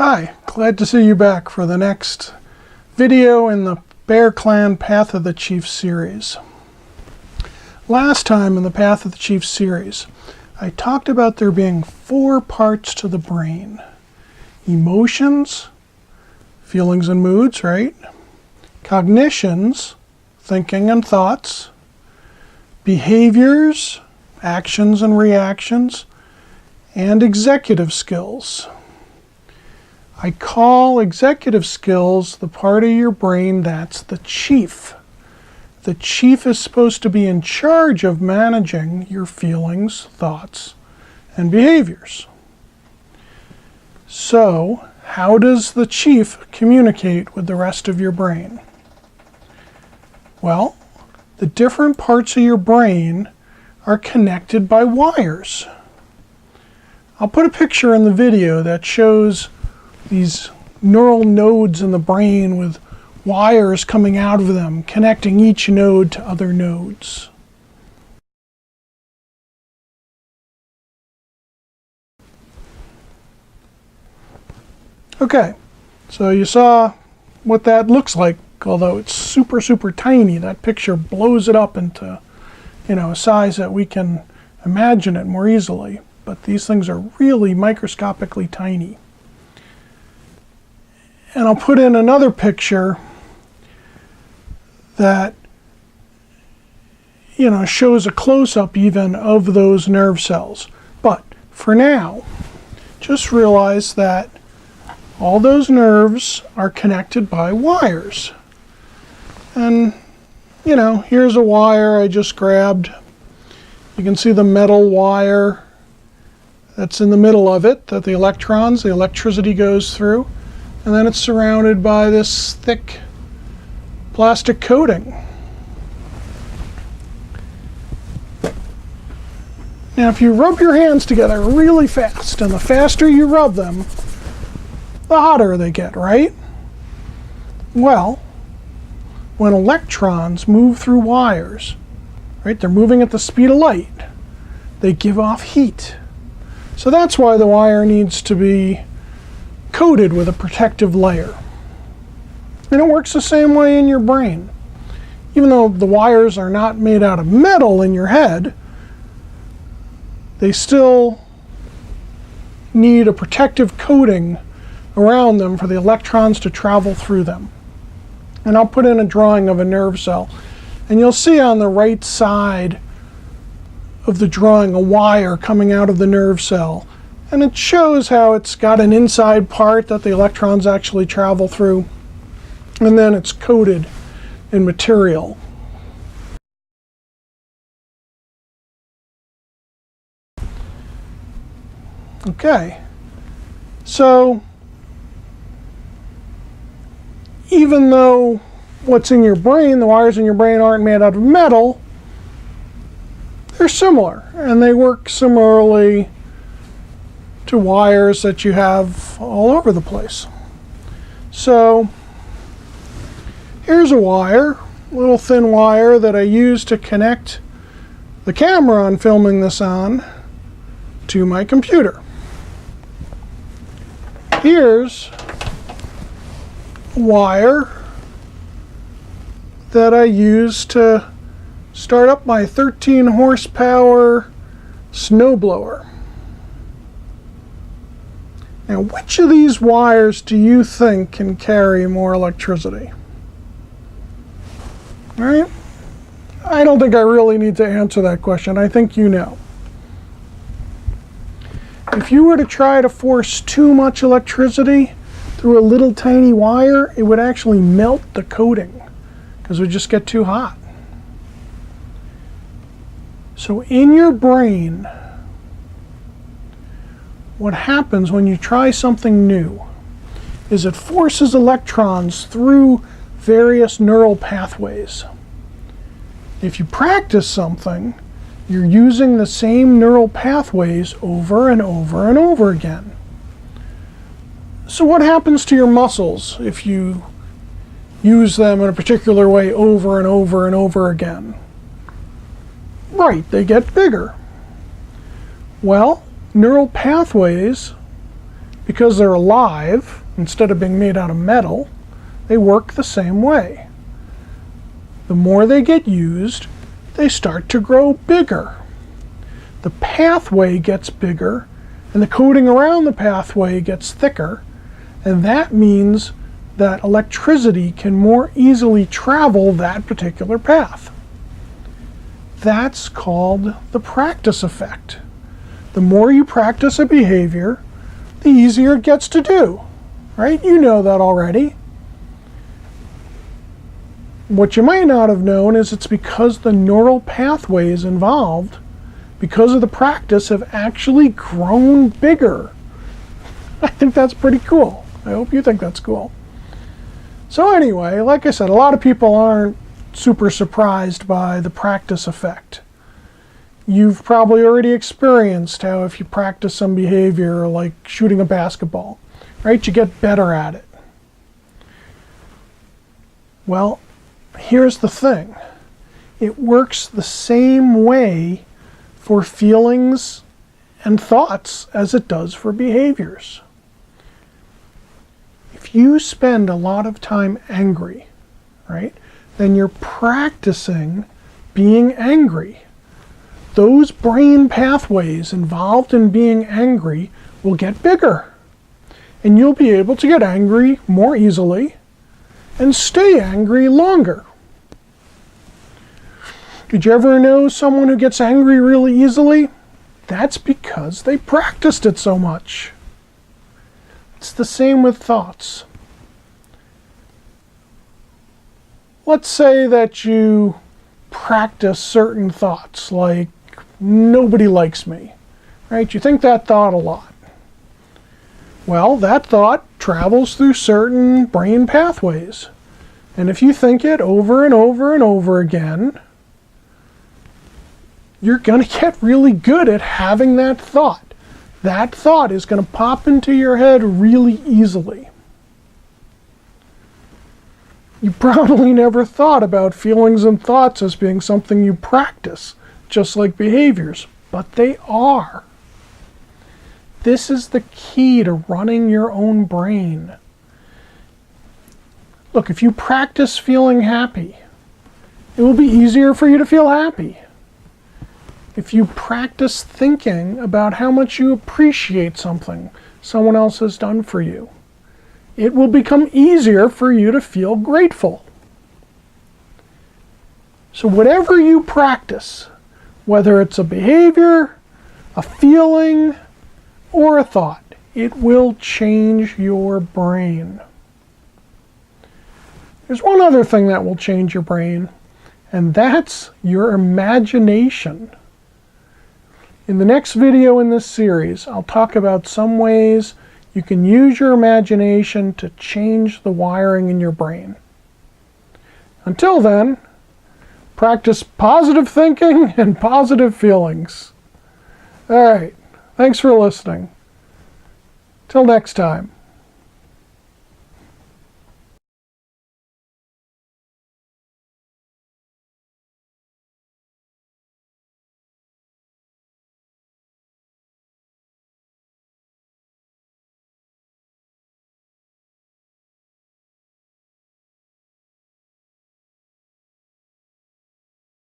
Hi, glad to see you back for the next video in the Bear Clan Path of the Chief series. Last time in the Path of the Chief series, I talked about there being 4 parts to the brain. Emotions, feelings and moods, right? Cognitions, thinking and thoughts. Behaviors, actions and reactions. And executive skills. I call executive skills the part of your brain that's the chief. The chief is supposed to be in charge of managing your feelings, thoughts, and behaviors. So, how does the chief communicate with the rest of your brain? Well, the different parts of your brain are connected by wires. I'll put a picture in the video that shows these neural nodes in the brain with wires coming out of them, connecting each node to other nodes. Okay, so you saw what that looks like, although it's super tiny. That picture blows it up into, a size that we can imagine it more easily. But these things are really microscopically tiny. And I'll put in another picture that, shows a close-up even of those nerve cells. But for now, just realize that all those nerves are connected by wires. And, here's a wire I just grabbed. You can see the metal wire that's in the middle of it, that the electricity goes through. And then it's surrounded by this thick plastic coating. Now, if you rub your hands together really fast, and the faster you rub them, the hotter they get, right? Well, when electrons move through wires, right, they're moving at the speed of light, they give off heat. So that's why the wire needs to be coated with a protective layer. And it works the same way in your brain. Even though the wires are not made out of metal in your head, they still need a protective coating around them for the electrons to travel through them. And I'll put in a drawing of a nerve cell. And you'll see on the right side of the drawing a wire coming out of the nerve cell. And it shows how it's got an inside part that the electrons actually travel through, and then it's coated in material. Okay, so even though what's in your brain, the wires in your brain aren't made out of metal, they're similar, and they work similarly to wires that you have all over the place. So here's a wire, a little thin wire that I use to connect the camera I'm filming this on to my computer. Here's a wire that I use to start up my 13 horsepower snowblower. Now, which of these wires do you think can carry more electricity? All right? I don't think I really need to answer that question. I think you know. If you were to try to force too much electricity through a little tiny wire, it would actually melt the coating because it would just get too hot. So in your brain, what happens when you try something new is it forces electrons through various neural pathways. If you practice something, you're using the same neural pathways over and over and over again. So what happens to your muscles if you use them in a particular way over and over and over again? Right, they get bigger. Well, neural pathways because they're alive, instead of being made out of metal, they work the same way. The more they get used, they start to grow bigger. The pathway gets bigger, and the coating around the pathway gets thicker, and that means that electricity can more easily travel that particular path. That's called the practice effect. The more you practice a behavior, the easier it gets to do, right? You know that already. What you might not have known is it's because the neural pathways involved, because of the practice, have actually grown bigger. I think that's pretty cool. I hope you think that's cool. So anyway, like I said, a lot of people aren't super surprised by the practice effect. You've probably already experienced how if you practice some behavior like shooting a basketball, right, you get better at it. Well, here's the thing. It works the same way for feelings and thoughts as it does for behaviors. If you spend a lot of time angry, right, then you're practicing being angry. Those brain pathways involved in being angry will get bigger, and you'll be able to get angry more easily and stay angry longer. Did you ever know someone who gets angry really easily? That's because they practiced it so much. It's the same with thoughts. Let's say that you practice certain thoughts, like nobody likes me, right? You think that thought a lot. Well, that thought travels through certain brain pathways. And if you think it over and over and over again, you're going to get really good at having that thought. That thought is going to pop into your head really easily. You probably never thought about feelings and thoughts as being something you practice, just like behaviors, but they are. This is the key to running your own brain. Look, if you practice feeling happy, it will be easier for you to feel happy. If you practice thinking about how much you appreciate something someone else has done for you, it will become easier for you to feel grateful. So whatever you practice, whether it's a behavior, a feeling, or a thought, it will change your brain. There's one other thing that will change your brain, and that's your imagination. In the next video in this series, I'll talk about some ways you can use your imagination to change the wiring in your brain. Until then, practice positive thinking and positive feelings. All right, thanks for listening. Till next time.